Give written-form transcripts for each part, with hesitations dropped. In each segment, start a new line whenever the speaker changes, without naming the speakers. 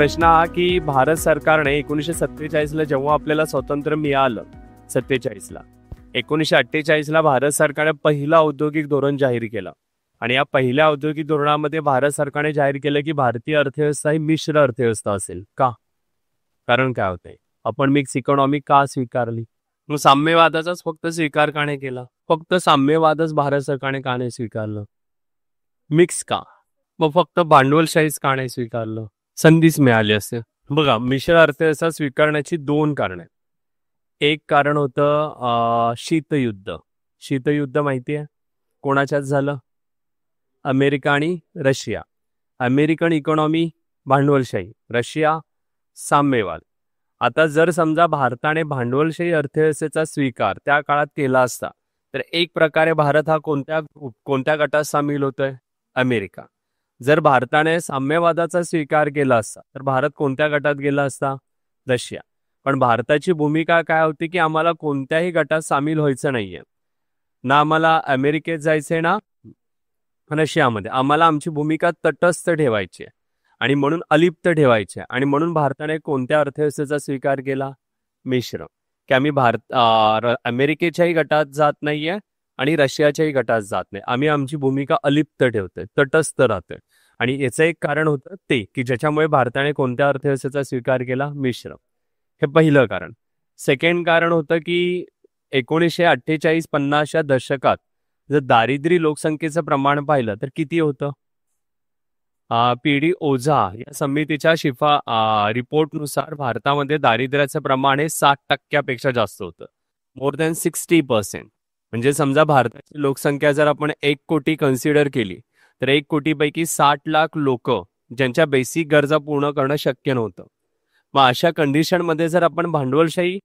प्रश्न हा की भारत सरकारने 1947ला जेव्हा आपल्याला स्वातंत्र्य मिळालं, 47ला 1948ला भारत सरकारने पहिला औद्योगिक धोरण जाहीर केलं. आणि या पहिल्या औद्योगिक धोरणामध्ये भारत सरकारने जाहीर केलं की भारतीय अर्थव्यवस्था ही मिश्र अर्थव्यवस्था असेल. का? कारण काय होतंय, आपण मिक्स इकॉनॉमी का स्वीकारली? मग साम्यवादाचाच फक्त स्वीकार का नाही केला? फक्त साम्यवादच भारत सरकारने का नाही स्वीकारलं? मिक्स का? मग फक्त भांडवलशाहीच का नाही स्वीकारलं? संधीच मिळाली असते. बघा, मिश्र अर्थव्यवस्था स्वीकारण्याची दोन कारण आहेत. एक कारण होतं शीतयुद्ध. शीतयुद्ध माहिती आहे कोणाच्यात झालं? अमेरिका आणि रशिया. अमेरिकन इकॉनॉमी भांडवलशाही, रशिया साम्यवाद. आता जर समजा भारताने भांडवलशाही अर्थव्यवस्थेचा स्वीकार त्या काळात केला असता तर एक प्रकारे भारत हा कोणत्या गटात सामील होतोय? अमेरिका. जर भारताने साम्यवादाचा स्वीकार केला असता तर भारत कोणत्या गटात गेला असता? रशिया. पण भारताची भूमिका काय होती की आम्हाला कोणत्याही गटात सामील व्हायचं नाहीये, ना आम्हाला अमेरिकेत जायचंय ना रशियामध्ये. आम्हाला आमची भूमिका तटस्थ ठेवायची आहे आणि म्हणून अलिप्त ठेवायची आहे. आणि म्हणून भारताने कोणत्या अर्थव्यवस्थेचा स्वीकार केला? मिश्र. की आम्ही अमेरिकेच्याही गटात जात नाहीये आणि रशियाच्याही गटात जात नाही. आम्ही आमची भूमिका अलिप्त ठेवतोय, तटस्थ राहतोय. आणि याचं एक कारण होतं ते की ज्याच्यामुळे भारताने कोणत्या अर्थव्यवस्थेचा स्वीकार केला? मिश्र. हे पहिलं कारण. सेकंड कारण होतं की 1948-50च्या दशकात जर दारिद्र्य लोकसंख्येचं प्रमाण पाहिलं तर किती होतं? पीडी ओझा या समितीच्या रिपोर्टनुसार भारतामध्ये दारिद्र्याचं प्रमाण हे 60% जास्त होतं. More than 60%. म्हणजे समजा भारताची लोकसंख्या जर आपण 1 कोटी कन्सिडर केली तर 1 कोटीपैकी 60 लाख लोक ज्यांच्या बेसिक गरजा पूर्ण करणं शक्य नव्हतं. मग अशा कंडिशनमध्ये जर आपण भांडवलशाही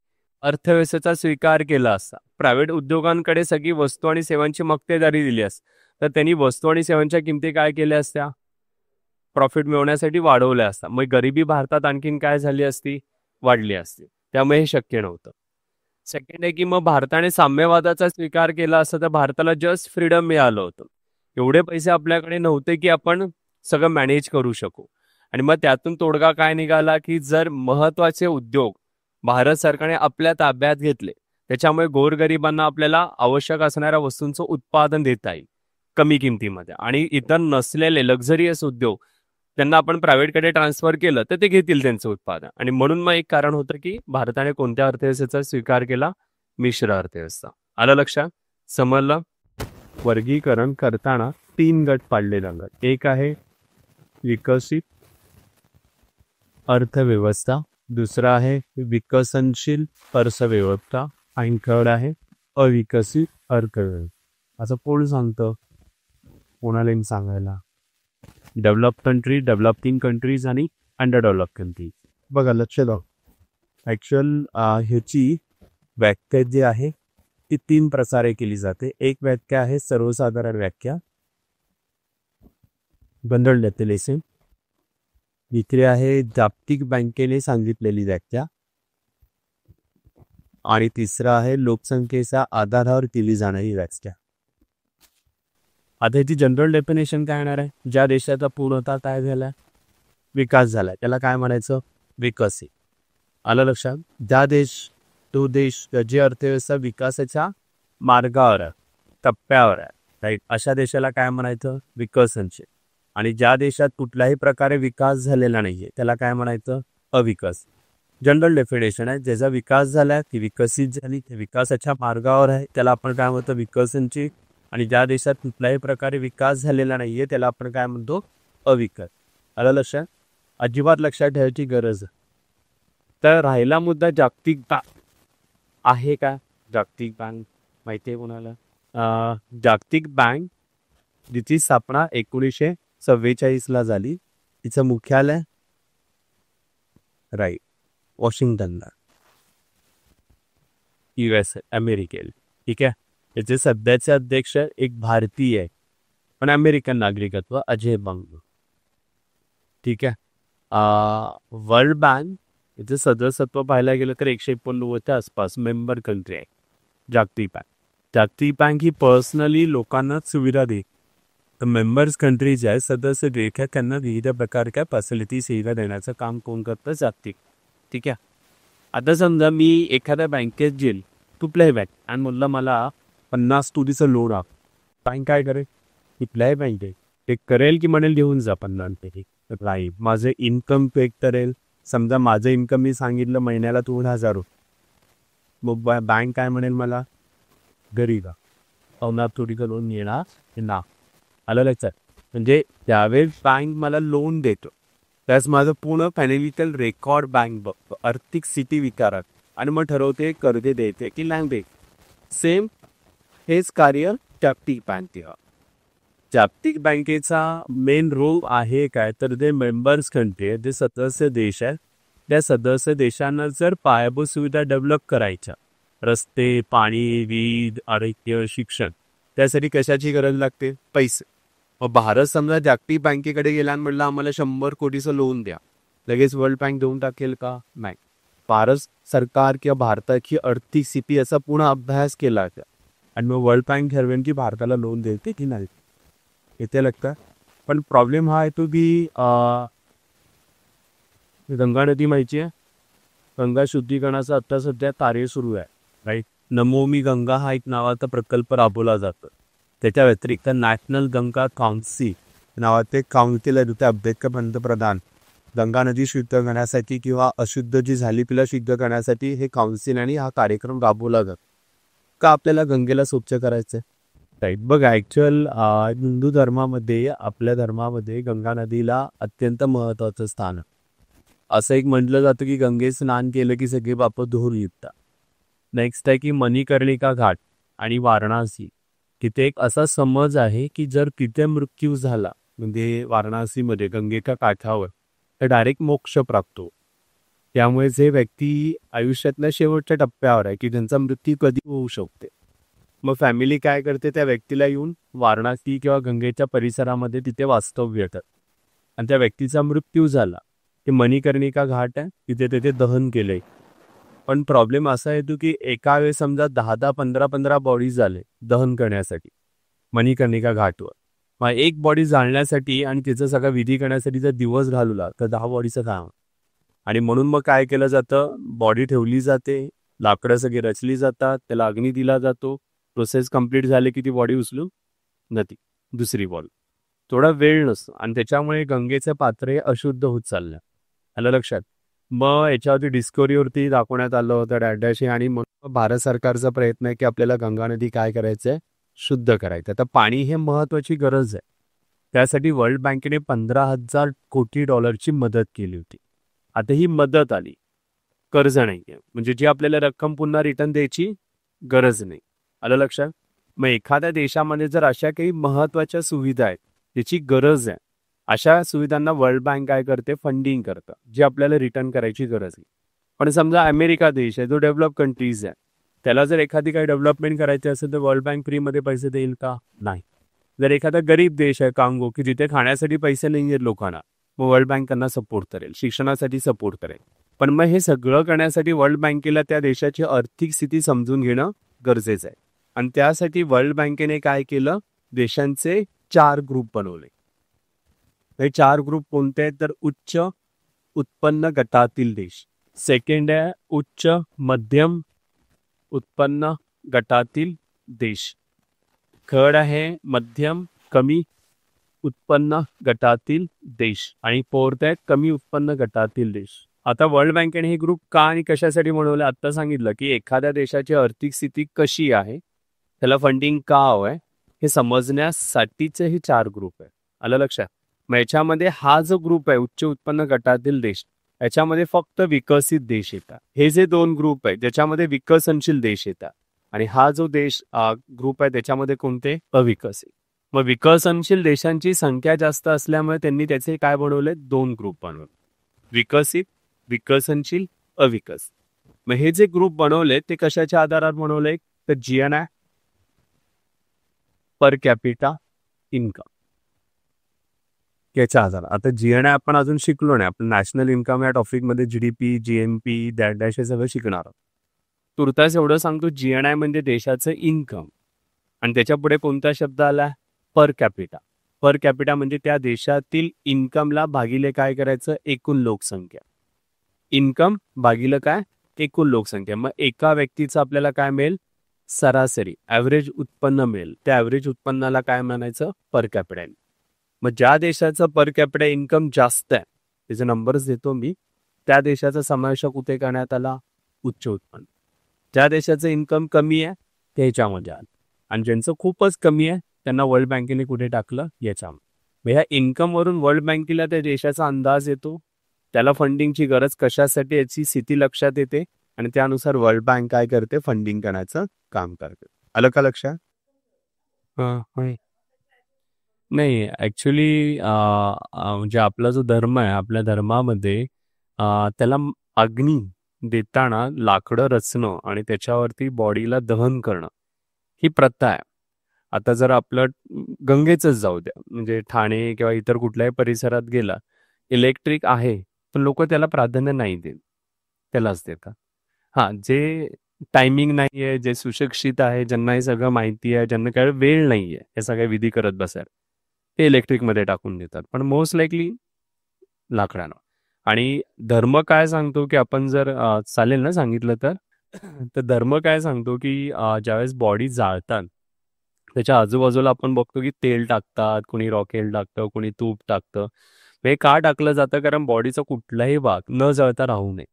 अर्थव्यवस्थेचा स्वीकार केला असता, प्रायव्हेट उद्योगांकडे सगळी वस्तू आणि सेवांची मक्तेदारी दिली असती तर त्यांनी वस्तू आणि सेवांच्या किमती काय केल्या असत्या? प्रॉफिट मिळवण्यासाठी वाढवल्या असता. मग गरिबी भारतात आणखीन काय झाली असती? वाढली असती. त्यामुळे हे शक्य नव्हतं. सेकंड आहे की मग भारताने साम्यवादाचा स्वीकार केला असता तर भारताला जस्ट फ्रीडम मिळालं होतं. एवढे पैसे आपल्याकडे नव्हते की आपण सगळं मॅनेज करू शकू. आणि मग त्यातून तोडगा काय निघाला की जर महत्वाचे उद्योग भारत सरकारने आपल्या ताब्यात घेतले त्याच्यामुळे गोरगरिबांना आपल्याला आवश्यक असणाऱ्या वस्तूंचं उत्पादन देता येईल कमी किमतीमध्ये. आणि इतर नसलेले लक्झरियस उद्योग त्यांना आपण प्रायव्हेटकडे ट्रान्सफर केलं तर ते घेतील त्यांचं उत्पादन. आणि म्हणून मग एक कारण होतं की भारताने कोणत्या अर्थव्यवस्थेचा स्वीकार केला? मिश्र अर्थव्यवस्था. आलं लक्षात? समजलं? वर्गीकरण करताना 3 गट पाडले जातात. एक आहे विकसित अर्थव्यवस्था, दुसरा आहे विकसनशील अर्थव्यवस्था आणि थर्ड आहे अविकसित अर्थव्यवस्था. असं कोण सांगतं? कोणाला सांगायला? डेव्हलप कंट्री, डेव्हलपिंग कंट्रीज आणि अंडर डेव्हलप कंट्रीज. बघा लक्ष द्या. ॲक्च्युअल ह्याची व्याख्या जी आहे ती 3 प्रकारे केली जाते. एक व्याख्या आहे सर्वसाधारण व्याख्या, जनरल डेफिनेशन. दुसरी आहे जागतिक बँकेने सांगितलेली व्याख्या आणि तिसरा आहे लोकसंख्येच्या आधारावर केली जाणारी व्याख्या. आता याची जनरल डेफिनेशन काय येणार आहे? ज्या देशाचा पूर्णतः काय झाला? विकास झाला, त्याला काय म्हणायचं? विकसित. आलं लक्षात? तो देश जी अर्थव्यवस्था विकासाच्या मार्गावर आहे, टप्प्यावर आहे, राईट, अशा देशाला काय म्हणायचं? विकसनशील. आणि ज्या देशात कुठल्याही प्रकारे विकास झालेला नाहीये त्याला काय म्हणायचं? अविकसित. जनरल डेफिनेशन आहे, ज्याचा विकास झाला ती विकसित झाली, ते विकासाच्या मार्गावर आहे, त्याला आपण काय म्हणतो? विकसनशील. आणि ज्या देशात कुठल्याही प्रकारे विकास झालेला नाहीये त्याला आपण काय म्हणतो? अविकसित. आलं लक्षात? अजिबात लक्षात ठेवायची गरज. तर राहिला मुद्दा जागतिक बँक आहे का? जागतिक बँक माहिती आहे कोणाला? जागतिक बँक जिची स्थापना 1944ला झाली. तिचं मुख्यालय राईट वॉशिंग्टनला, USA, अमेरिकेला. ठीक आहे. याचे सध्याचे अध्यक्ष एक भारतीय आहे पण अमेरिकन नागरिकत्व, अजय बंग. ठीक आहे. वर्ल्ड बँक याचं सदस्यत्व पाहायला गेलं तर 189च्या आसपास मेंबर कंट्री आहे जागतिक बँक. जागतिक बँक ही पर्सनली लोकांना सुविधा दे. मेंबर्स कंट्री जे आहेत सदस्य देश आहेत त्यांना विविध प्रकारच्या फॅसिलिटी सेवा देण्याचं काम कोण करतं? जागतिक. ठीक आहे. आता समजा मी एखाद्या बँकेत गेल कुठल्याही बँक आणि म्हणलं मला 50 तोळीचं लोन आहे. बँक काय करेल? कुठल्याही बँक आहे ते करेल की म्हणेल घेऊन जा 50 पैकी नाही. माझं इन्कम पेक करेल. समजा माझं इन्कम मी सांगितलं महिन्याला 2,000 रुपये. मग बँक काय म्हणेल मला? घरी का 50 तोळीचं लोन येणार ना. आलं लक्षात? म्हणजे त्यावेळेस बँक मला लोन देतो. त्यास माझं पूर्ण फायनान्शियल रेकॉर्ड बँक बघतो, आर्थिक स्थिती विचारात आणि मग ठरवते कर्ज देते की नाही देत. सेम हेच कार्य जागतिक बँकेचं. जागतिक बँकेचा मेन रोल आहे काय तर जे मेंबर्स कंट्री आहेत जे सदस्य देश आहेत त्या सदस्य देशांना जर पायाभूत सुविधा डेव्हलप करायच्या रस्ते, पाणी, वीज, आरोग्य, शिक्षण त्यासाठी कशाची गरज लागते? पैसे. मग भारत समजा जागतिक बँकेकडे गेला आणि म्हणलं आम्हाला 100 कोटीचं लोन द्या, लगेच वर्ल्ड बँक देऊन टाकेल का? नाही. भारत सरकार किंवा भारताची आर्थिक स्थिती याचा पूर्ण अभ्यास केला आहे आणि मग वर्ल्ड बँक ठरवेल की भारताला लोन देते की नाही. येते लागतं. पण प्रॉब्लेम हा येतो की गंगा नदी माहिती आहे? गंगा शुद्धीकरणाचा आता सध्या कार्य सुरू आहे. राईट. नमोमी गंगा हा एक नावाचा प्रकल्प राबवला जातो. त्याच्या व्यतिरिक्त नॅशनल गंगा काउन्सिल नावाचे काउन्सिल आहे तिथे अध्यक्ष पंतप्रधान गंगा नदी शुद्ध करण्यासाठी किंवा अशुद्ध जी झाली तिला शुद्ध करण्यासाठी हे काउन्सिल आणि हा कार्यक्रम राबवला जातो. का आपल्याला गंगेला स्वच्छ करायचं आहे? राईट. बघा ॲक्च्युअल हिंदू धर्मामध्ये आपल्या धर्मामध्ये गंगा नदीला अत्यंत महत्त्वाचं स्थान आहे. असं एक म्हटलं जातं की गंगे स्नान केलं की सगळे पाप धुवून येतात. नेक्स्ट आहे की मणिकर्णिका घाट आणि वाराणसी तिथे एक असा समज आहे की जर तिथे मृत्यू झाला म्हणजे वाराणसीमध्ये गंगेच्या काठावर तर डायरेक्ट मोक्ष प्राप्त हो. त्यामुळे जे व्यक्ती आयुष्यातल्या शेवटच्या टप्प्यावर आहे की ज्यांचा मृत्यू कधी होऊ शकते मग फॅमिली काय करते त्या व्यक्तीला येऊन वाराणसी किंवा गंगेच्या परिसरामध्ये तिथे वास्तव्य येतात आणि त्या व्यक्तीचा मृत्यू झाला की मणिकर्णिका घाट आहे तिथे तिथे दहन केलंय. पण प्रॉब्लेम असा येतो की एका वेळेस समजा 10 15 बॉडीज झाले दहन करण्यासाठी मणिकर्णिका घाटवर. मग एक बॉडी जाळण्यासाठी आणि तिचं सगळं विधी करण्यासाठी जर दिवस घालवला तर 10 बॉडीचं काम. आणि म्हणून मग काय केलं जातं? बॉडी ठेवली जाते, लाकडं सगळी रचली जातात, त्याला अग्नी दिला जातो. प्रोसेस कंप्लीट झाले की ती बॉडी उचलून नदी दुसरी बॉडी. थोडा वेळ नसतो आणि त्याच्यामुळे गंगेचं पात्र हे अशुद्ध होत चाललं. आलं लक्षात? मग याच्यावरती डिस्कवरीवरती दाखवण्यात आलं होतं डॅडाशी आणि म्हणून भारत सरकारचा प्रयत्न आहे की आपल्याला गंगा नदी काय करायचं आहे? शुद्ध करायचं. आता पाणी हे महत्त्वाची गरज आहे. त्यासाठी वर्ल्ड बँकेने $15,000 कोटी मदत केली होती. आता ही मदत आली, कर्ज नाही आहे. म्हणजे जी आपल्याला रक्कम पुन्हा रिटर्न द्यायची गरज नाही. आलं लक्षात? मग एखाद्या देशामध्ये जर अशा काही महत्त्वाच्या सुविधा आहेत त्याची गरज आहे अशा सुविधांना वर्ल्ड बँक काय करते? फंडिंग करतं, जी आपल्याला रिटर्न करायची गरज आहे. पण समजा अमेरिका देश आहे जो डेव्हलप कंट्रीज आहे त्याला जर एखादी काही डेव्हलपमेंट करायची असेल तर वर्ल्ड बँक फ्रीमध्ये पैसे देईल का? नाही. जर एखादा गरीब देश आहे कांगो की जिथे खाण्यासाठी पैसे नाही आहेत लोकांना मग वर्ल्ड बँक त्यांना सपोर्ट करेल, शिक्षणासाठी सपोर्ट करेल. पण मग हे सगळं करण्यासाठी वर्ल्ड बँकेला त्या देशाची आर्थिक स्थिती समजून घेणं गरजेचं आहे. आणि त्यासाठी वर्ल्ड बँकेने काय केलं? देशांचे 4 ग्रुप बनवले. हे 4 ग्रुप कोणते आहेत? तर उच्च उत्पन्न गटातील देश, सेकंड आहे उच्च मध्यम उत्पन्न गटातील देश, थर्ड आहे मध्यम कमी उत्पन्न गटातील देश आणि फोर्थ आहे कमी उत्पन्न गटातील देश. आता वर्ल्ड बँकेने हे ग्रुप का आणि कशासाठी बनवले आता सांगितलं की एखाद्या देशाची आर्थिक स्थिती कशी आहे त्याला फंडिंग का हवं आहे हे समजण्यासाठीचे हे 4 ग्रुप आहे. आलं लक्षात? मग याच्यामध्ये हा जो ग्रुप आहे उच्च उत्पन्न गटातील देश याच्यामध्ये फक्त विकसित देश येतात. हे जे 2 ग्रुप आहेत ज्याच्यामध्ये विकसनशील देश येतात आणि हा जो देश ग्रुप आहे त्याच्यामध्ये कोणते? अविकसित. मग विकसनशील देशांची संख्या जास्त असल्यामुळे त्यांनी त्याचे काय बनवले? 2 ग्रुप बनवले, विकसित, विकसनशील, अविकसित. मग हे जे ग्रुप बनवले ते कशाच्या आधारावर बनवले? तर GNI पर कॅपिटा इन्कम याच्या आधार. आता GNI आपण अजून शिकलो नाही. आपण नॅशनल इन्कम या टॉपिकमध्ये GDP, GNP, डॅश हे सगळं शिकणार आहोत. तुर्तास एवढं सांगतो GNI म्हणजे देशाचं इन्कम आणि त्याच्या पुढे कोणता शब्द आला? Per capita. पर कॅपिटा म्हणजे त्या देशातील इन्कमला भागिले काय करायचं, एकूण लोकसंख्या. इन्कम भागिले काय, एकूण लोकसंख्या. मग एका व्यक्तीचं आपल्याला काय मिळेल, सरासरी ॲव्हरेज उत्पन्न मिळेल. त्या ॲव्हरेज उत्पन्नाला काय म्हणायचं, पर कॅपिटा. मग ज्या देशाचं पर कॅपिटा इन्कम जास्त आहे, त्याचे नंबर्स देतो मी, त्या देशाचा समावेश कुठे करण्यात आला, उच्च उत्पन्न. ज्या देशाचं इन्कम कमी आहे ते ह्याच्यामध्ये आलं, आणि ज्यांचं खूपच कमी आहे त्यांना वर्ल्ड बँकेने कुठे टाकलं, याच्यामध्ये. मग ह्या इन्कमवरून वर्ल्ड बँकेला त्या देशाचा अंदाज येतो, त्याला फंडिंगची गरज कशासाठी याची स्थिती लक्षात येते, आणि त्यानुसार वर्ल्ड बँक काय करते, फंडिंग करण्याचं काम करते. आलं का लक्षात? नाही, ऍक्च्युली म्हणजे आपला जो धर्म आहे, आपल्या धर्मामध्ये त्याला अग्नी देताना लाकडं रचणं आणि त्याच्यावरती बॉडीला दहन करणं ही प्रथा आहे. आता जर आपलं गंगेचंच जाऊ द्या, म्हणजे ठाणे किंवा इतर कुठल्याही परिसरात गेला, इलेक्ट्रिक आहे पण लोक त्याला प्राधान्य नाही देत, त्यालाच देतात. हां, जे टायमिंग नाही आहे, जे सुशिक्षित आहे, ज्यांना हे सगळं माहिती आहे, ज्यांना काय वेळ नाही आहे हे सगळ्या विधी करत बसायला, ते इलेक्ट्रिकमध्ये टाकून देतात, पण मोस्ट लाईकली लाकडानं. आणि धर्म काय सांगतो की आपण जर चालेल ना सांगितलं तर तर धर्म काय सांगतो की ज्यावेळेस बॉडी जाळतात त्याच्या आजूबाजूला आपण बघतो की तेल टाकतात, कोणी रॉकेल टाकतं, कोणी तूप टाकतं. हे का टाकलं जातं, कारण बॉडीचा कुठलाही भाग न जळता राहू नये.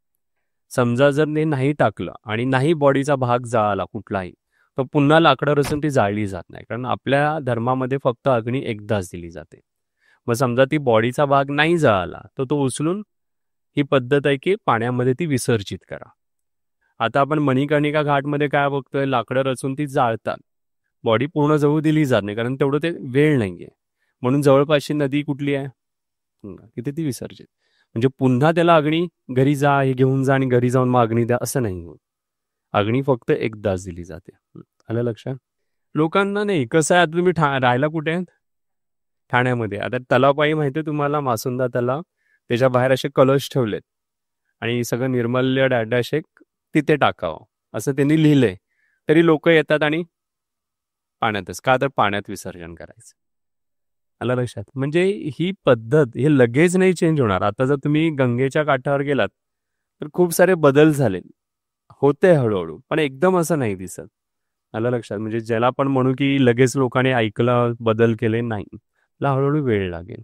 समजा जर ते नाही टाकलं आणि नाही बॉडीचा भाग जळाला कुठलाही, तर पुन्हा लाकडं रचून ती जाळली जात नाही, कारण आपल्या धर्मामध्ये फक्त अग्नी एकदाच दिली जाते. मग समजा ती बॉडीचा भाग नाही जळाला तर तो उचलून, ही पद्धत आहे की पाण्यामध्ये ती विसर्जित करा. आता आपण मणिकर्णिका घाटमध्ये काय बघतोय, लाकडं रचून ती जाळतात, बॉडी पूर्ण जळू दिली जात नाही, कारण तेवढं ते वेळ नाहीये. म्हणून जवळपासची नदी कुठली आहे, तिथे ती विसर्जित. म्हणजे पुन्हा त्याला अग्नी घरी जा, हे घेऊन जा आणि घरी जाऊन मग अग्नी द्या असं नाही होत. अग्नी फक्त एकदाच दिली जाते. आलं लक्षात? लोकांना नाही, कसं आहे, आता तुम्ही राहायला कुठे आहेत, ठाण्यामध्ये. आता तलावपाई माहिती आहे तुम्हाला, मासुंदा तलाव, त्याच्या बाहेर असे कलश ठेवलेत आणि सगळं निर्मल्य डॅडाशेक तिथे टाकावं असं त्यांनी लिहिलंय, तरी लोक येतात आणि पाण्यातच का, तर पाण्यात विसर्जन करायचं. आलं लक्षात? म्हणजे ही पद्धत हे लगेच नाही चेंज होणार. आता जर तुम्ही गंगेच्या काठावर गेलात तर खूप सारे बदल झाले, होते हळूहळू, पण एकदम असं नाही दिसत. आलं लक्षात? म्हणजे ज्याला आपण म्हणू की लगेच लोकांनी ऐकलं, बदल केले, नाही, त्याला हळूहळू वेळ लागेल.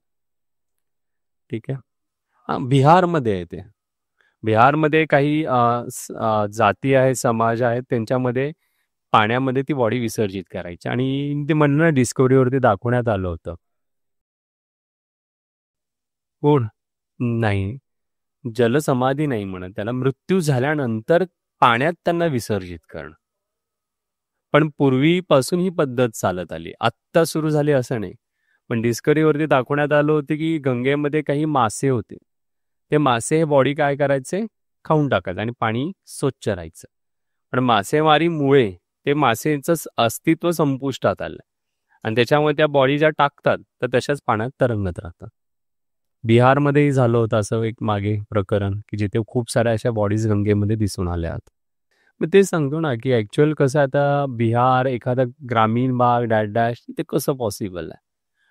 ठीक आहे. बिहारमध्ये आहे ते. बिहारमध्ये काही जाती आहेत, समाज आहेत, त्यांच्यामध्ये पाण्यामध्ये ती बॉडी विसर्जित करायची, आणि ते म्हणणं डिस्कवरीवरती दाखवण्यात आलं होतं. कोण? नाही, जलसमाधी नाही म्हणत त्याला, मृत्यू झाल्यानंतर पाण्यात त्यांना विसर्जित करणं. पण पूर्वीपासून ही पद्धत चालत आली, आत्ता सुरू झाली असं नाही. पण डिस्कवरीवरती दाखवण्यात आलं होतं की गंगेमध्ये काही मासे होते, ते मासे हे बॉडी काय करायचे, खाऊन टाकायचे आणि पाणी स्वच्छ राहायचं. पण मासेमारीमुळे ते मासेचं अस्तित्व संपुष्टात आलं, आणि त्याच्यामुळे त्या बॉडी ज्या टाकतात तर तशाच पाण्यात तरंगत राहतात. बिहारमध्येही झालं होतं असं एक मागे प्रकरण, की जिथे खूप साऱ्या अशा बॉडीज गंगेमध्ये दिसून आल्या आहेत. मग ते सांगतो ना की ऍक्च्युअल कसं, आता बिहार एखादा ग्रामीण भाग डॅश ते कसं पॉसिबल आहे,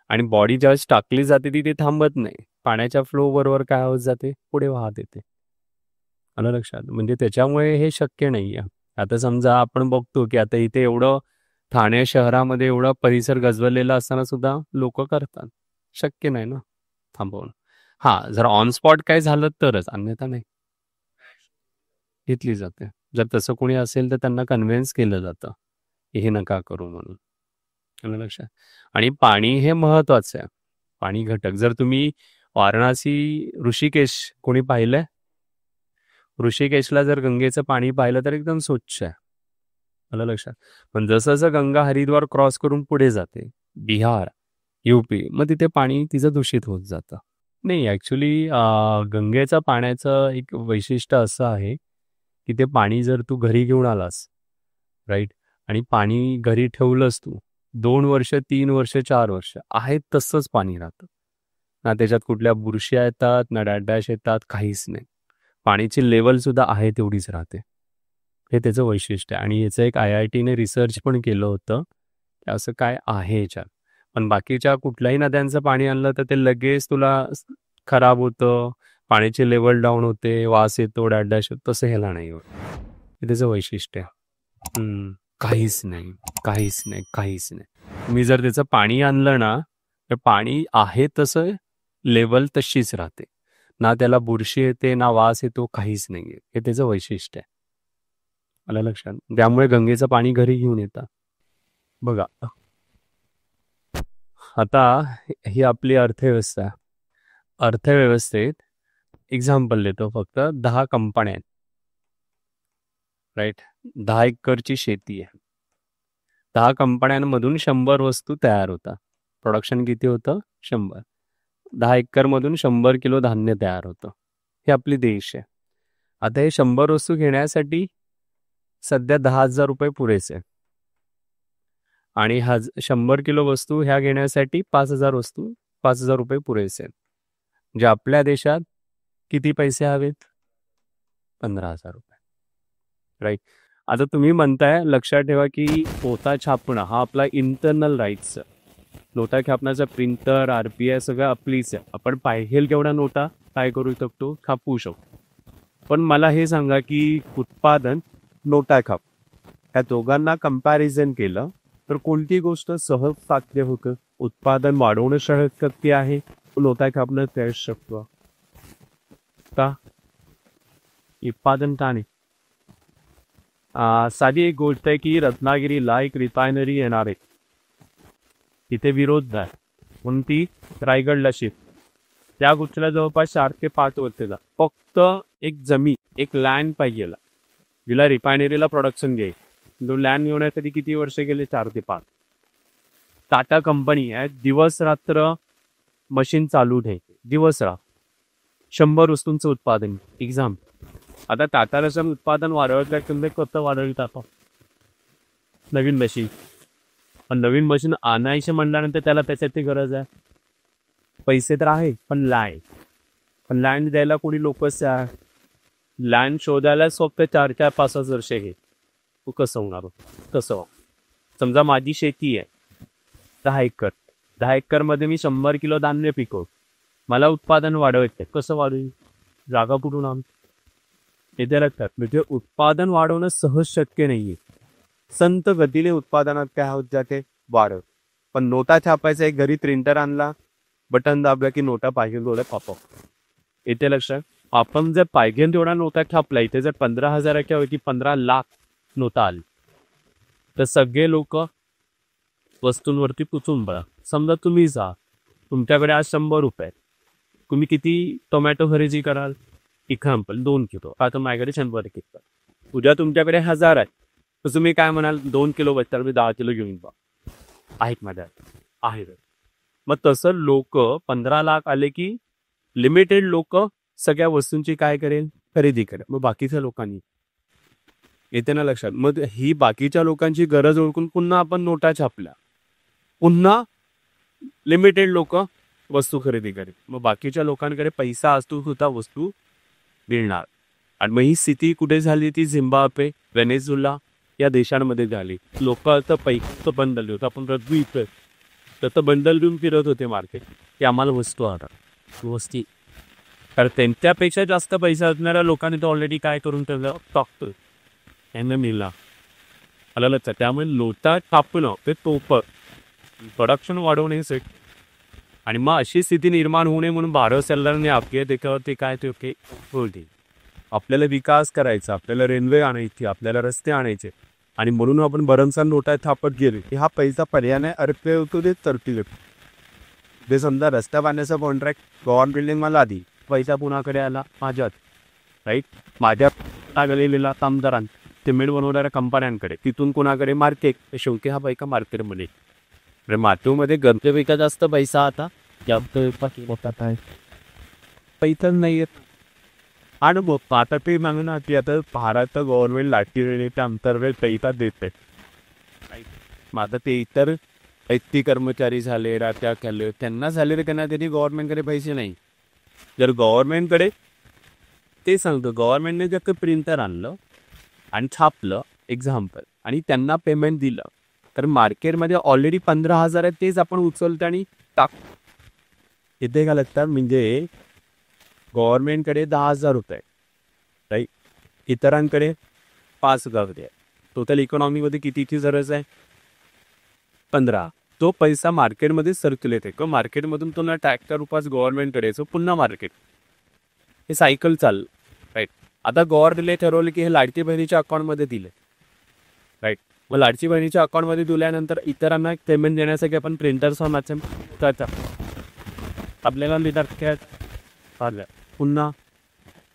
आणि बॉडी ज्यावेळेस टाकली जाते ती ते थांबत नाही, पाण्याच्या फ्लो बरोबर काय होत जाते, पुढे वाहत येते. आलं लक्षात? म्हणजे त्याच्यामुळे हे शक्य नाही आहे. आता समजा आपण बघतो की आता इथे एवढं ठाणे शहरामध्ये एवढा परिसर गजबजलेला असताना सुद्धा लोक करतात, शक्य नाही ना थांबवणं. हां, जर ऑन स्पॉट काय झालं तरच, अन्यथा नाही, घेतली जाते. जर तसं कोणी असेल तर त्यांना कन्व्हिन्स केलं जातं हे नका करू म्हणून. आलं लक्षात? आणि पाणी हे महत्वाचं आहे, पाणी घटक. जर तुम्ही वाराणसी, ऋषिकेश कोणी पाहिलंय, ऋषिकेशला जर गंगेचं पाणी पाहिलं तर एकदम स्वच्छ आहे. आलं लक्षात? पण जसं जसं गंगा हरिद्वार क्रॉस करून पुढे जाते, बिहार, यूपी, मग तिथे पाणी तिचं दूषित होत जातं. नाही, ॲक्च्युली गंगेचं पाण्याचं एक वैशिष्ट्य असं आहे की ते पाणी जर तू घरी घेऊन आलास, राईट, आणि पाणी घरी ठेवलंस तू 2 वर्ष, 3 वर्ष, 4 वर्ष, आहे तसंच पाणी राहतं. ना त्याच्यात कुठल्या बुरश्या येतात, ना डॅश येतात, काहीच नाही. पाण्याची लेवल सुद्धा आहे तेवढीच राहते. हे त्याचं वैशिष्ट्य आहे, आणि याचं एक IIT ने रिसर्च पण केलं होतं की असं काय आहे याच्यात. पण बाकीच्या कुठल्याही नद्यांचं पाणी आणलं तर ते लगेच तुला खराब होतं, पाण्याची लेवल डाऊन होते, वास येतो, डॅश होतो. तसं ह्याला नाही होत. हे त्याचं वैशिष्ट्य आहे. काहीच नाही, काहीच नाही, काहीच नाही. तुम्ही जर त्याचं पाणी आणलं ना, तर पाणी आहे तसं लेवल तशीच राहते. ना त्याला बुरशी येते, ना वास येतो, काहीच नाहीये. हे त्याचं वैशिष्ट्य आहे. आलं लक्षात? त्यामुळे गंगेचं पाणी घरी घेऊन येतात. बघा, आता ही आपली अर्थव्यवस्था आहे. अर्थव्यवस्थेत एक्झाम्पल देतो फक्त 10 कंपन्या आहेत. राईट, 10 एकरची शेती आहे. 10 कंपन्यांमधून 100 वस्तू तयार होतात. प्रोडक्शन किती होतं? 100. 10 एकरमधून 100 किलो धान्य तयार होतं. हे आपली देश आहे. आता हे 100 वस्तू घेण्यासाठी सध्या 10,000 रुपये पुरेसे आहे. आणि 100 किलो वस्तू ह्या घेण्यासाठी 5,000 रुपये पुरेसे आहेत. म्हणजे आपल्या देशात किती पैसे हवेत? 15,000 रुपये. राईट. आता तुम्ही म्हणताय, लक्षात ठेवा की नोटा छापणं हा आपला इंटरनल राईट्स आहे. नोटा छापण्याचा प्रिंटर, RBI सगळं आपलीच आहे. आपण पाहिजे केवढ्या नोटा काय करू शकतो? छापू शकतो. पण मला हे सांगा की उत्पादन, नोटा छाप, ह्या दोघांना कंपॅरिझन केलं तर कोणती गोष्ट सहज साध्य होतं? उत्पादन वाढवणं सहज शक्य आहे, नोटा छापणं सहज शकतो का? उत्पादन का नाही? साधी एक गोष्ट आहे की रत्नागिरीला एक रिफायनरी येणार आहे. तिथे विरोध आहे. म्हणून ती रायगडला शिफ्ट. त्या गोष्टीला जवळपास 4 ते 5 वर्ष जा. फक्त एक जमीन, एक लँड पाहिजे, जिला रिफायनरीला प्रोडक्शन घ्याय. तो लँड मिळवण्यासाठी किती वर्ष गेले? 4 ते 5. टाटा कंपनी आहे, दिवस रात्र मशीन चालू ठेवते, दिवस रात्र 100 वस्तूंचं उत्पादन. एक्झाम्पल, आता टाटा रसम उत्पादन वाढवण्याचं कसं वाढवतात आपण? नवीन मशीन. पण नवीन मशीन आणायचे म्हणल्यानंतर त्याला त्याच्याची गरज आहे. पैसे तर आहे, पण लँड द्यायला कोणी लोकच आहे. लँड शोधायला फक्त 4-5 वर्ष घे. तू कसं होणार? कसं? समजा माझी शेती आहे 10 एकर. 10 एकरमध्ये मी 100 किलो धान्य पिकवतो. मला उत्पादन वाढवायचं, कसं वाढवेल? जागा कुठून आणू? येते लक्षात? म्हणजे उत्पादन वाढवणं सहज शक्य नाहीये. संत गतीने उत्पादनात काय होत जाते? वाढ. पण नोटा छापायचा एक घरी प्रिंटर आणला, बटन दाबला की नोटा पाहिजे तेवढ्या पॉपअप. येते लक्षात? आपण जर पाहिजे तेवढा नोटा छापला, इथे जर 15,000च्या ऐवजी 15 लाख नोटा आली तर सगळे लोक वस्तूंवरती पुचून बघा. समजा तुम्ही जा, तुमच्याकडे आज 100 रुपये, तुम्ही किती टोमॅटो खरेदी कराल? Example 2 kilo. आता माझ्याकडे 100 किलो. उद्या तुमच्याकडे 1000 आहे, तर तुम्ही काय म्हणाल? 2 किलो बसतात, मी 10 किलो घेऊन जा. आहेत माझ्या आहे. मग तसं लोक 15 लाख आले की लिमिटेड लोक सगळ्या वस्तूंची काय करेल? खरेदी करेल. मग बाकीच्या लोकांनी, येते ना लक्षात? मग ही बाकीच्या लोकांची गरज ओळखून पुन्हा आपण नोटा छापल्या, पुन्हा लिमिटेड लोक वस्तू खरेदी करेल. मग बाकीच्या लोकांकडे पैसा असतो सुद्धा वस्तू मिळणार. आणि मग ही स्थिती कुठे झाली? ती झिम्बाब्वे, व्हेनेझुएला या देशांमध्ये झाली. लोक आता पैसे बंडल होतं, आपण रद्दू इथं तर बंडल घेऊन फिरत होते मार्केट की आम्हाला वस्तू आणा वस्ती. कारण त्यांच्यापेक्षा जास्त पैसा असणाऱ्या लोकांनी तर ऑलरेडी काय करून ठेवलं? टाकतो यांना मिळला. आलं लक्षात? त्यामुळे नोटा छापणं ते तोप प्रोडक्शन वाढवण्यासाठी. आणि मग अशी स्थिती निर्माण होऊ नये म्हणून भारत सरकारने आपल्या त्याच्यावरती काय ते ओके होते. आपल्याला विकास करायचा, आपल्याला रेल्वे आणायची, आपल्याला रस्ते आणायचे, आणि म्हणून आपण भरमसाठ नोटा छापत गेले. हा पैसा पर्यायाने अर्पे होतो ते तरती घेतो. जे समजा रस्ता बांधण्याचा कॉन्ट्रॅक्ट गव्हर्नमेंटने मला आधी, पैसा कुणाकडे आला? माझ्यात. राईट, माझ्या लागलेला कामदारां, सिमेंट बनवणाऱ्या कंपन्यांकडे, तिथून कुणाकडे? मार्केट. शेवटी हा पैसा मार्केटमध्ये. मार्केटमध्ये गरजेपेक्षा जास्त पैसा आता जास्त आहे, पैसा नाही येत. आणि मग आता ते मागणं की आता भारत गव्हर्नमेंट लाठी अंतर्गत पैसा देते. मग आता ते इतर ऐती कर्मचारी झाले, रात्या खाल्ले, त्यांना झाले त्यांना तरी गव्हर्नमेंटकडे पैसे नाही. जर गव्हर्नमेंटकडे, ते सांगतो, गव्हर्नमेंटने जर प्रिंटर आणलं आणि छापलं एक्झाम्पल आणि त्यांना पेमेंट दिलं, तर मार्केटमध्ये ऑलरेडी 15,000 आहेत, तेच आपण उचलतो आणि टाक. इथे का लागतात म्हणजे गव्हर्नमेंटकडे 10,000 रुपये, राईट, इतरांकडे 5,000 रुपये. टोटल इकॉनॉमीमध्ये कितीची गरज आहे? 15. तो पैसा मार्केटमध्ये सर्क्युलेट आहे, मार्केटमधून तो ना टॅक्सच्या रूपात गव्हर्नमेंटकडे येतो, पुन्हा मार्केट, हे सायकल चाललं, राईट. आता गव्हर्नमेंटने ठरवलं की हे लाडकी बहिणीच्या अकाउंटमध्ये दिले, राईट. मग लाडकी बहिणीच्या अकाउंटमध्ये दिल्यानंतर इतरांना पेमेंट देण्यासाठी आपण प्रिंटर्स आपल्याला लिहितात, पुन्हा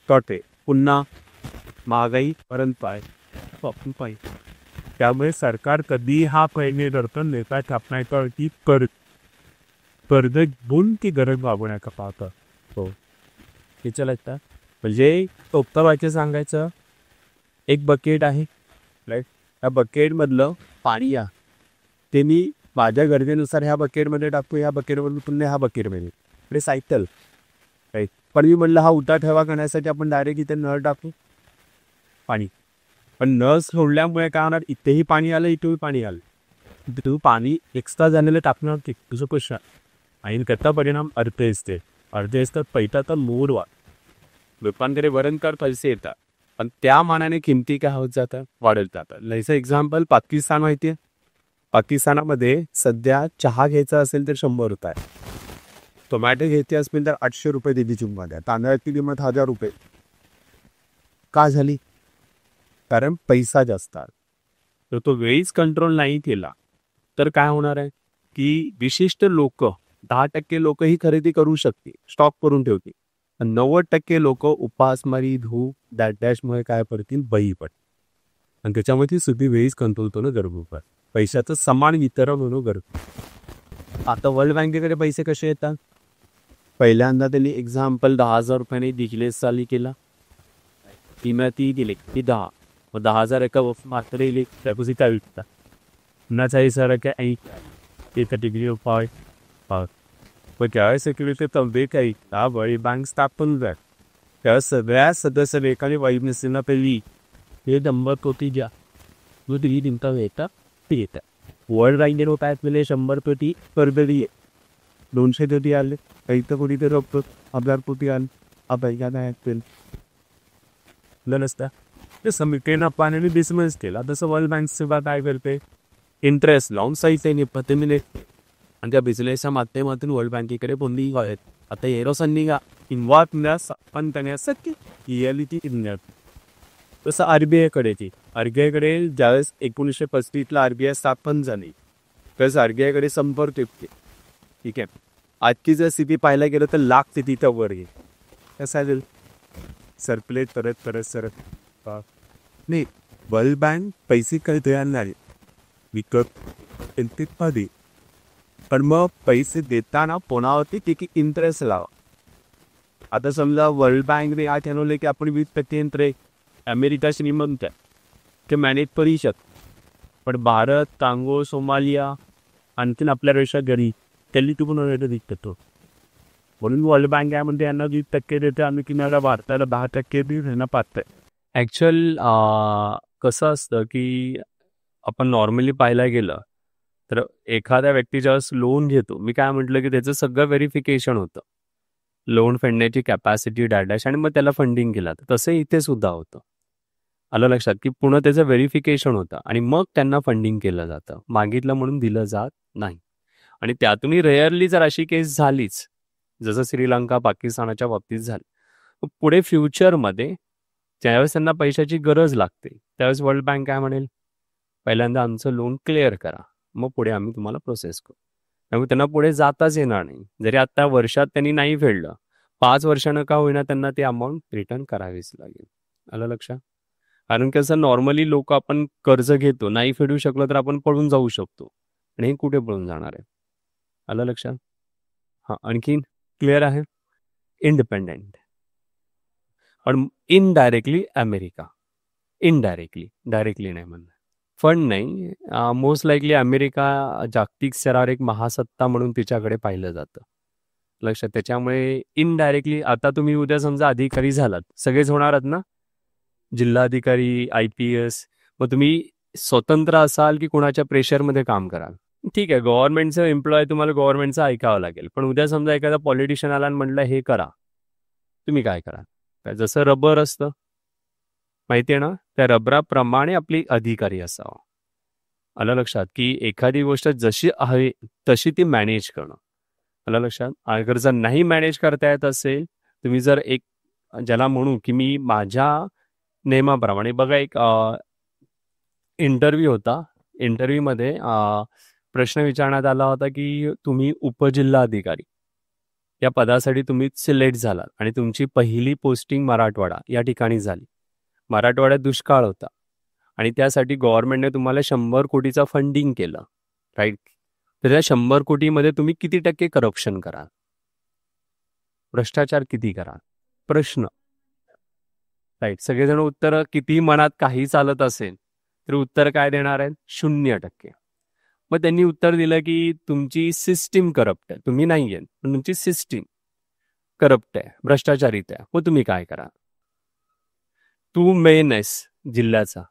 कटे, पुन्हा महागाई पर्यंत पाय. त्यामुळे सरकार कधी हा पैसे करतं नेता छापण्याचा की कर्ज घेऊन ती गरज भागवण्याचा पाहतं. हो, त्याच्या लागतात. म्हणजे सोप्पं वाक्य सांगायचं, एक बकेट आहे, राईट. त्या बकेटमधलं पाणी या ते मी माझ्या गरजेनुसार ह्या बकेटमध्ये टाकतो, ह्या बकेटमधून पुन्हा ह्या बकेटमध्ये, म्हणजे सायकल, राईट. पण मी म्हणलं हा उठा ठेवा करण्यासाठी आपण डायरेक्ट इथे नळ टाकू पाणी, पण नळ सोडल्यामुळे काय होणार, इथेही पाणी आलं, इथेही पाणी आलं, तू पाणी एक्स्ट्रा झालेलं टाकणार की तुझं पैसा आणि त्याचा परिणाम अर्धे पैसा तर मूळ लोकांकडे वरणकर पैसे येतात, पण त्या मानाने किमती काय होत जातात, वाढत जातात. लयचं एक्झाम्पल पाकिस्तान माहिती आहे. पाकिस्तानामध्ये सध्या चहा घ्यायचा असेल तर 100 रुपये, टोमॅटो घ्यायचे असतील तर 800 रुपये दिली किंमत आहे, तांदळाची किंमत 1000 रुपये. का झाली? कारण पैसा जास्त आहे. तर तो वेळीच कंट्रोल नाही केला तर काय होणार आहे की विशिष्ट लोक, 10% लोक ही खरेदी करू शकते, स्टॉक करून ठेवते, 90% लोक उपासमारी धूप डॅशमुळे काय पडतील, बळी पडतील. आणि त्याच्यामध्ये सुद्धा वेळीच कंट्रोल होणं गरजेचं आहे. पैशाचं समान वितरण होणं गरजेचं. आता वर्ल्ड बँकेकडे पैसे कसे येतात? पहिल्यांदा त्यांनी एक्झाम्पल 10,000 रुपयाने बिजनेस चालू केला, ती दिली ती 10, मग 10,000 एका मात्र येईल त्यापासून काय विकतात पुन्हा 40,000 काय एका डिग्री उपाय. मग त्यावेळेस सिक्युरिटी तंबे काही बळी बँक स्थापन झाली, त्या सगळ्या सदस्य एकाने वाईब नसताना पहिली हे नंबर कोटी द्या, तू ती दिमता येतात ते येतात. वर्ल्ड बँकेने रुपयात मिळेल 100 कोटी परबेरी 200 कोटी आले, काही तर कोटी तर रोखतो 1000 कोटी आले, पैसा नाही असतील नसता. तसं मिटेना पाण्याने बिझनेस केला, तसं वर्ल्ड बँक सेवा काय करते, इंटरेस्ट लावून साईड पद्धतीने आणि त्या बिझनेसच्या माध्यमातून वर्ल्ड बँकेकडे बोलली आहेत. आता एरोसांनी का इन्व्हॉल्व पण करण्यासाठी रियालिटी इंडियात. तसं आरबीआयकडे ज्यावेळेस 1935ला आरबीआय स्थापन झाली त्यावेळेस आरबीआयकडे संपर्क येते, ठीक आहे. आजची जर स्थिती पाहायला गेलं तर लाख स्थितीचा वर घे कसं आहे सरप्लेट करत नाही. वर्ल्ड बँक पैसे काही तयार नाही विकत मध्ये, पण मग पैसे देताना कोणावरती तिथे इंटरेस्ट लावा. आता समजा वर्ल्ड बँकने आज ठरवले की आपण 20% इंटरेस्ट अमेरिका श्रीमंत आहे ते मॅनेज करू शकतो, पण भारत, कांगो, सोमालिया आणखीन आपल्या देशात घरी त्यांनी तुम्हाला दिसतो. म्हणून वर्ल्ड बँक आहे म्हणजे यांना 20% देते, आम्ही किनारा भारताला 10% देणं पाहतंय. ॲक्च्युअल कसं असतं की आपण नॉर्मली पाहायला गेलं तर एखाद्या व्यक्तीच्या लोन घेतो, मी काय म्हटलं की त्याचं सगळं व्हेरिफिकेशन होतं, लोन फेडण्याची कॅपॅसिटी डॅश, आणि मग त्याला फंडिंग केलं. तसं इथे सुद्धा होतं, आलं लक्षात की पुन्हा त्याचं व्हेरिफिकेशन होतं आणि मग त्यांना फंडिंग केलं जातं, मागितलं म्हणून दिलं जात नाही. आणि त्यातूनही रेअरली जर अशी केस झालीच, जसं श्रीलंका पाकिस्तानाच्या बाबतीत झाली, पुढे फ्युचरमध्ये ज्यावेळेस त्यांना पैशाची गरज लागते त्यावेळेस वर्ल्ड बँक काय म्हणेल, पहिल्यांदा आमचं लोन क्लिअर करा, मग पुढे आम्ही तुम्हाला प्रोसेस करू. त्यामुळे त्यांना पुढे जाताच येणार नाही. जरी आता वर्षात त्यांनी नाही फेडलं, 5 वर्षानं का होईना त्यांना ते अमाऊंट रिटर्न करावीच लागेल. आलं लक्षात? कारण की असं नॉर्मली लोक आपण कर्ज घेतो, नाही फेडू शकलो तर आपण पळून जाऊ शकतो, आणि हे कुठे पळून जाणार आहे. आलं लक्षात? हां, आणखीन क्लिअर आहे? इंडिपेंडेंट पण इनडायरेक्टली अमेरिका, इनडायरेक्टली, डायरेक्टली नाही म्हणणं. फंड नाही, मोस्ट लाईकली अमेरिका जागतिक स्तरावर एक महासत्ता म्हणून तिच्याकडे पाहिलं जातं, लक्षात. त्याच्यामुळे इनडायरेक्टली आता तुम्ही उद्या समजा अधिकारी झालात, सगळेच होणार आहात ना, जिल्हाधिकारी, IPS, मग तुम्ही स्वतंत्र असाल की कुणाच्या प्रेशरमध्ये काम कराल? ठीक आहे, गव्हर्नमेंटचं एम्प्लॉय तुम्हाला गव्हर्नमेंटचं ऐकावं लागेल. पण उद्या समजा एखादा पॉलिटिशियन आला आणि म्हटलं हे करा, तुम्ही काय कराल? तर जसं रबर असतं, माहिती आहे ना, त्या रबराप्रमाणे आपली अधिकारी असावं. आलं लक्षात, की एखादी गोष्ट जशी आहे तशी ती मॅनेज करणं. आलं लक्षात? अगर जर नाही मॅनेज करता येत असेल, तुम्ही जर एक ज्याला म्हणू की मी माझ्या नियमाप्रमाणे बघा, एक इंटरव्ह्यू होता. इंटरव्ह्यूमध्ये प्रश्न विचारण्यात आला होता की तुम्ही उपजिल्हाधिकारी या पदासाठी तुम्ही सिलेक्ट झालात आणि तुमची पहिली पोस्टिंग मराठवाडा या ठिकाणी झाली. मराठवाड्यात दुष्काळ होता आणि त्यासाठी गव्हर्नमेंटने तुम्हाला 100 कोटीचा फंडिंग केलं, राईट? तर त्या 100 कोटीमध्ये तुम्ही किती टक्के करप्शन कराल? भ्रष्टाचार किती कराल? प्रश्न, राईट? सगळेजण उत्तर, किती मनात काही चालत असेल तर उत्तर काय देणार आहेत? 0%. मग त्यांनी उत्तर दिलं की तुमची सिस्टीम करप्ट आहे, तुम्ही नाही आहे पण तुमची सिस्टीम करप्ट आहे, भ्रष्टाचारित आहे. मग तुम्ही काय करा? तू मेन आहेस जिल्ह्याचा,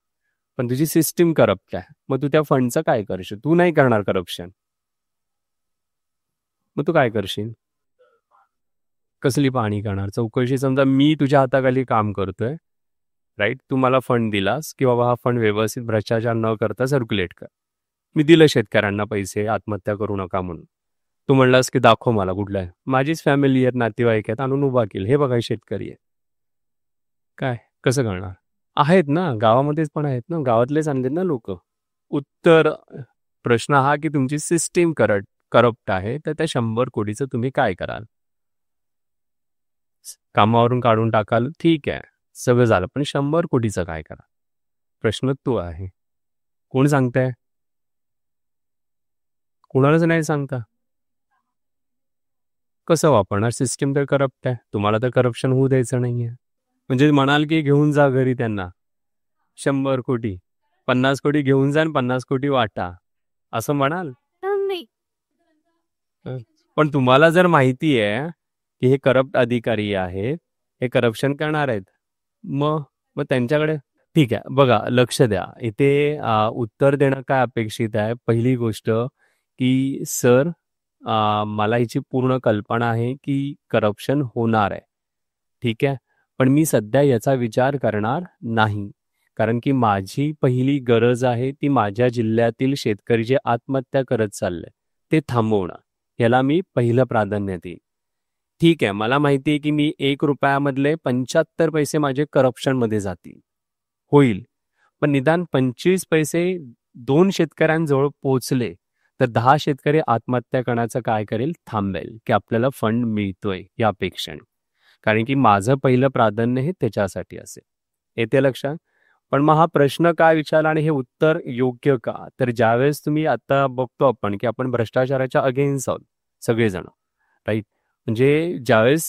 पण तुझी सिस्टीम करप्ट आहे. मग तू त्या फंडचं काय करशील? तू नाही करणार करप्शन, मग तू काय करशील? कसली पाहणी करणार? चौकशी, समजा मी तुझ्या हाताखाली काम करतोय, राईट? तू मला फंड दिलास की बाबा हा फंड व्यवस्थित भ्रष्टाचार न करता सर्क्युलेट कर. मी दिलं शेतकऱ्यांना पैसे, आत्महत्या करू नका म्हणून. तू म्हणलास की दाखव मला कुठला आहे. माझीच फॅमिली आहेत, नातेवाईक आहेत, आणून उभा केलं, हे बघा शेतकरी आहे. काय कसं करणार? आहेत ना, गावामध्येच पण आहेत ना, गावातलेच आणलेत ना लोक. उत्तर, प्रश्न हा की तुमची सिस्टीम करप्ट आहे, तर त्या 100 कोटीचं तुम्ही काय कराल? कामावरून काढून टाकाल, ठीक आहे, सगळं झालं, पण 100 कोटीचं काय करा? प्रश्न तो आहे. कोण सांगताय? कोणालाच नाही सांगता. कसं वापरणार? सिस्टीम तर करप्ट आहे, तुम्हाला तर करप्शन होऊ द्यायचं नाहीये. म्हणजे म्हणाल की घेऊन जा घरी त्यांना 100 कोटी, 50 कोटी घेऊन जा आणि 50 कोटी वाटा, असं म्हणाल? नाही. पण तुम्हाला जर माहिती आहे की हे करप्ट अधिकारी आहेत, हे करप्शन करणार आहेत, मग मग त्यांच्याकडे, ठीक आहे. बघा, लक्ष द्या इथे, उत्तर देणं काय अपेक्षित आहे. पहिली गोष्ट की सर, मला हिची पूर्ण कल्पना आहे की करप्शन होणार आहे, ठीक आहे, पण मी सध्या याचा विचार करणार नाही, कारण की माझी पहिली गरज आहे ती माझ्या जिल्ह्यातील शेतकरी जे आत्महत्या करत चालले ते थांबवणं, याला मी पहिलं प्राधान्य देईन. ठीक आहे, मला माहिती आहे की मी 1 रुपयामधले 75 पैसे माझे करप्शनमध्ये जातील, होईल, पण निदान 25 पैसे 2 शेतकऱ्यांजवळ पोहोचले तर 10 शेतकरी आत्महत्या करण्याचं काय करेल? थांबेल, की आपल्याला फंड मिळतोय या अपेक्षेने. कारण की माझं पहिलं प्राधान्य हे त्याच्यासाठी असेल. येते लक्षात? पण मग हा प्रश्न काय विचारला आणि हे उत्तर योग्य का? तर ज्यावेळेस तुम्ही आता बघतो आपण की आपण भ्रष्टाचाराच्या अगेन्स्ट आहोत सगळेजण, राईट? म्हणजे ज्यावेळेस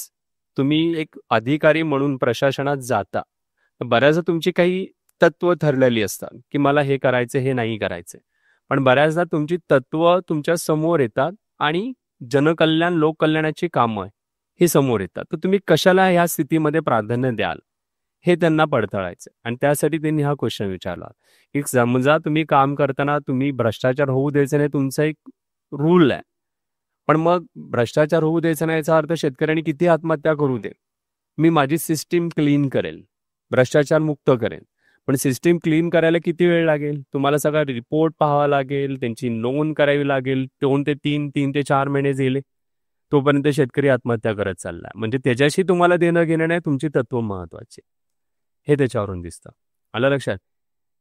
तुम्ही एक अधिकारी म्हणून प्रशासनात जाता, तर बऱ्याचदा तुमची काही तत्व ठरलेली असतात की मला हे करायचं, हे नाही करायचं. पण बऱ्याचदा तुमची तत्व तुमच्या समोर येतात आणि जनकल्याण, लोककल्याणाची कामं हे समोर येतात. तर तुम्ही कशाला ह्या स्थितीमध्ये प्राधान्य द्याल, हे त्यांना पडताळायचं. आणि त्यासाठी त्यांनी हा क्वेश्चन विचारला की समजा तुम्ही काम करताना तुम्ही भ्रष्टाचार होऊ द्यायचं नाही, तुमचा एक रूल आहे, पण मग भ्रष्टाचार होऊ द्यायचा नाही याचा अर्थ शेतकऱ्यांनी किती आत्महत्या करू दे, मी माझी सिस्टीम क्लीन करेल, भ्रष्टाचार मुक्त करेल. पण सिस्टीम क्लीन करायला किती वेळ लागेल? तुम्हाला सगळा रिपोर्ट पाहावा लागेल, त्यांची नोंद करावी लागेल, 2 ते 4 महिने गेले तोपर्यंत शेतकरी आत्महत्या करत चालला. म्हणजे त्याच्याशी तुम्हाला देणं घेणं नाही, तुमची तत्व महत्वाचे, हे त्याच्यावरून दिसतं. आलं लक्षात?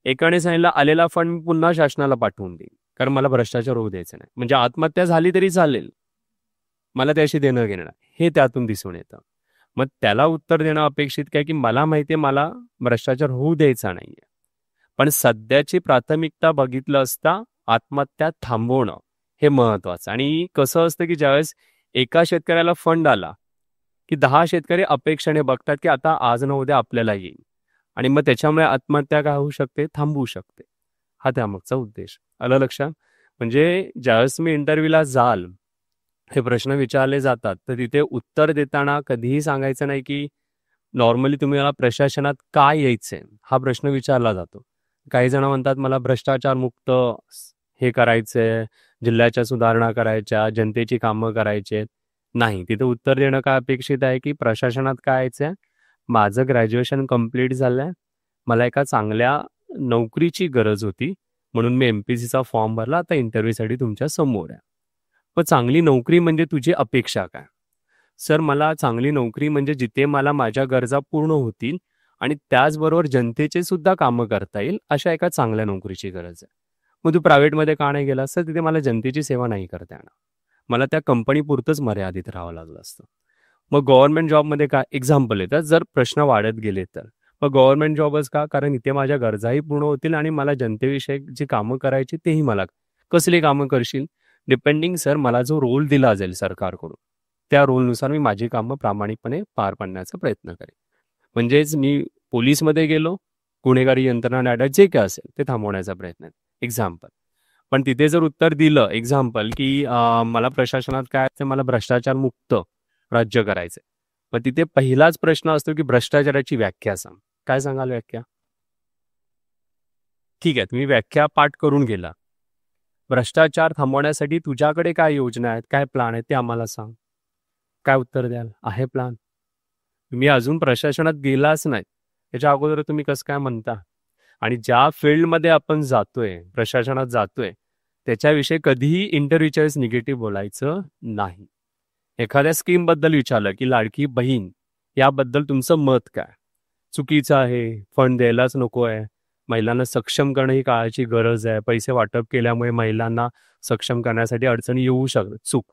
एकाने सांगितलं आलेला फंड पुन्हा शासनाला पाठवून देईल, कारण मला भ्रष्टाचार होऊ द्यायचा नाही. म्हणजे आत्महत्या झाली तरी चालेल, मला त्याशी देणं घेणं नाही, हे त्यातून दिसून येतं. मग त्याला उत्तर देणं अपेक्षित काय की मला माहिती आहे मला भ्रष्टाचार होऊ द्यायचा नाहीये, पण सध्याची प्राथमिकता बघितलं असता आत्महत्या थांबवणं हे महत्वाचं. आणि कसं असतं की ज्यावेळेस एका शेतकऱ्याला फंड आला की 10 शेतकरी अपेक्षेने बघतात की आता आज न उद्या आपल्याला येईल, आणि मग त्याच्यामुळे आत्महत्या काय होऊ शकते? थांबवू शकते. हा त्यामागचा उद्देश. आलं लक्षात? म्हणजे ज्यावेळेस तुम्ही इंटरव्ह्यूला जाल, हे प्रश्न विचारले जातात, तर तिथे उत्तर देताना कधीही सांगायचं नाही की नॉर्मली तुम्ही मला प्रशासनात काय यायचंय, हा प्रश्न विचारला जातो. काही जण म्हणतात मला भ्रष्टाचार मुक्त हे करायचंय, जिल्ह्याच्या सुधारणा करायच्या, जनतेची कामं करायचे. नाही, तिथे उत्तर देणं काय अपेक्षित आहे की प्रशासनात काय यायचंय, माझं ग्रॅज्युएशन कंप्लीट झालंय, मला एका चांगल्या नोकरीची गरज होती, म्हणून मी एमपीसीचा फॉर्म भरला, आता इंटरव्ह्यूसाठी तुमच्या समोर आहे. पण चांगली नोकरी म्हणजे तुझी अपेक्षा काय? सर, मला चांगली नोकरी म्हणजे जिथे मला माझ्या गरजा पूर्ण होतील आणि त्याचबरोबर जनतेचे सुद्धा कामं करता येईल, अशा एका चांगल्या नोकरीची गरज आहे. मग तू प्रायव्हेटमध्ये का नाही गेला? सर, तिथे मला जनतेची सेवा नाही करता येणार, मला त्या कंपनी पुरतंच मर्यादित राहावं लागलं असतं. मग गव्हर्नमेंट जॉबमध्ये काय एक्झाम्पल येतात, जर प्रश्न वाढत गेले तर मग गव्हर्नमेंट जॉबच का? कारण इथे माझ्या गरजाही पूर्ण होतील आणि मला जनतेविषयक जी कामं करायची तेही मला. कसली कामं करशील? डिपेंडिंग सर, मला जो रोल दिला जाईल सरकारकडून त्या रोलनुसार मी माझी कामं प्रामाणिकपणे पार पाडण्याचा प्रयत्न करेन. म्हणजेच मी पोलीसमध्ये गेलो, गुन्हेगारी यंत्रणा डाटा जे काय असेल ते थांबवण्याचा प्रयत्न. एक्झाम्पल. पण तिथे जर उत्तर दिलं एक्झाम्पल की मला प्रशासनात काय असतं, मला भ्रष्टाचार मुक्त राज्य करायचंय, मग तिथे पहिलाच प्रश्न असतो की भ्रष्टाचाराची व्याख्या सांग. काय सांगाल व्याख्या? ठीक आहे, तुम्ही व्याख्या पाठ करून गेला. भ्रष्टाचार थांबवण्यासाठी तुझ्याकडे काय योजना आहेत, काय प्लान आहेत ते आम्हाला सांग. काय उत्तर द्याल? आहे प्लान? तुम्ही अजून प्रशासनात गेलाच नाही, त्याच्या अगोदर तुम्ही कसं काय म्हणता? आणि ज्या फील्डमध्ये आपण जातोय, प्रशासनात जातोय, त्याच्याविषयी कधीही इंटरव्ह्यूच्या वेळेस निगेटिव्ह बोलायचं नाही. एखाद्या स्कीमबद्दल विचारलं की लाडकी बहीण याबद्दल तुमचं मत काय? चुकीचं आहे, फंड द्यायलाच नको आहे, महिलांना सक्षम करणं ही काळाची गरज आहे, पैसे वाटप केल्यामुळे महिलांना सक्षम करण्यासाठी अडचणी येऊ शकतात. चूक.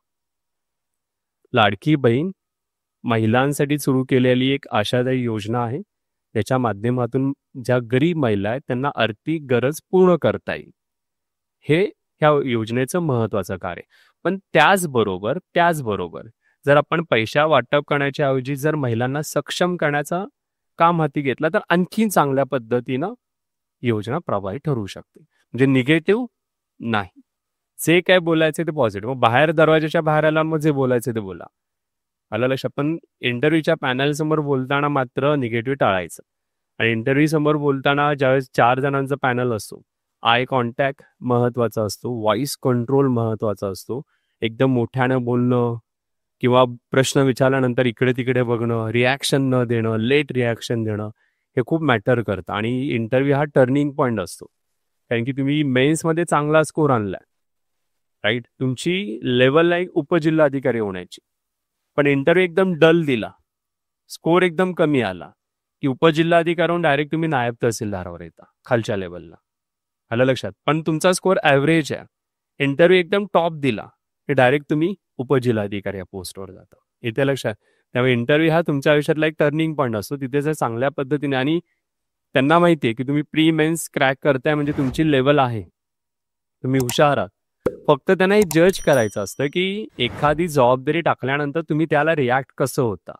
लाडकी बहीण महिलांसाठी सुरू केलेली एक आशादायी योजना आहे, त्याच्या माध्यमातून ज्या गरीब महिला आहेत त्यांना आर्थिक गरज पूर्ण करता येईल, हे ह्या योजनेचं महत्वाचं कार्य. पण त्याचबरोबर जर आपण पैसा वाटप करण्याच्या ऐवजी जर महिलांना सक्षम करण्याचा काम हाती घेतला तर आणखीन चांगल्या पद्धतीनं योजना प्रभावी ठरू शकते. म्हणजे निगेटिव्ह नाही, जे काय बोलायचं ते पॉझिटिव्ह. बाहेर दरवाजाच्या बाहेर आला मग जे बोलायचं ते बोला. आलं लक्षात? पण इंटरव्ह्यूच्या पॅनल समोर बोलताना मात्र निगेटिव्ह टाळायचं. आणि इंटरव्ह्यू समोर बोलताना ज्यावेळेस 4 जणांचा पॅनल असतो, आय कॉन्टॅक्ट महत्वाचा असतो, व्हॉइस कंट्रोल महत्वाचा असतो. एकदम मोठ्यानं बोलणं किंवा प्रश्न विचारल्यानंतर इकडे तिकडे बघणं, रिॲक्शन न देणं, लेट रिॲक्शन देणं, हे खूप मॅटर करतं. आणि इंटरव्ह्यू हा टर्निंग पॉईंट असतो, कारण की तुम्ही मेन्समध्ये चांगला स्कोर आणलाय, राईट, तुमची लेवल आहे उपजिल्हाधिकारी होण्याची, पण इंटरव्ह्यू एकदम डल दिला, स्कोर एकदम कमी आला की उपजिल्हाधिकाऱ्याहून डायरेक्ट तुम्ही नायब तहसीलदारावर येता खालच्या लेवलला. आलं लक्षात? पण तुमचा स्कोर ॲव्हरेज आहे, इंटरव्ह्यू एकदम टॉप दिला की डायरेक्ट तुम्ही उपजिल्हाधिकारी या पोस्टवर जाता. येते लक्षात? त्यामुळे इंटरव्ह्यू हा तुमच्या आयुष्यातला एक टर्निंग पॉईंट असतो. तिथे जर चांगल्या पद्धतीने, आणि त्यांना माहिती आहे की तुम्ही प्री मेन्स क्रॅक करताय म्हणजे तुमची लेवल आहे, तुम्ही हुशार आहात. फक्त त्यांना हे जज करायचं असतं की एखादी जबाबदारी टाकल्यानंतर तुम्ही त्याला रिॲक्ट कसं होता.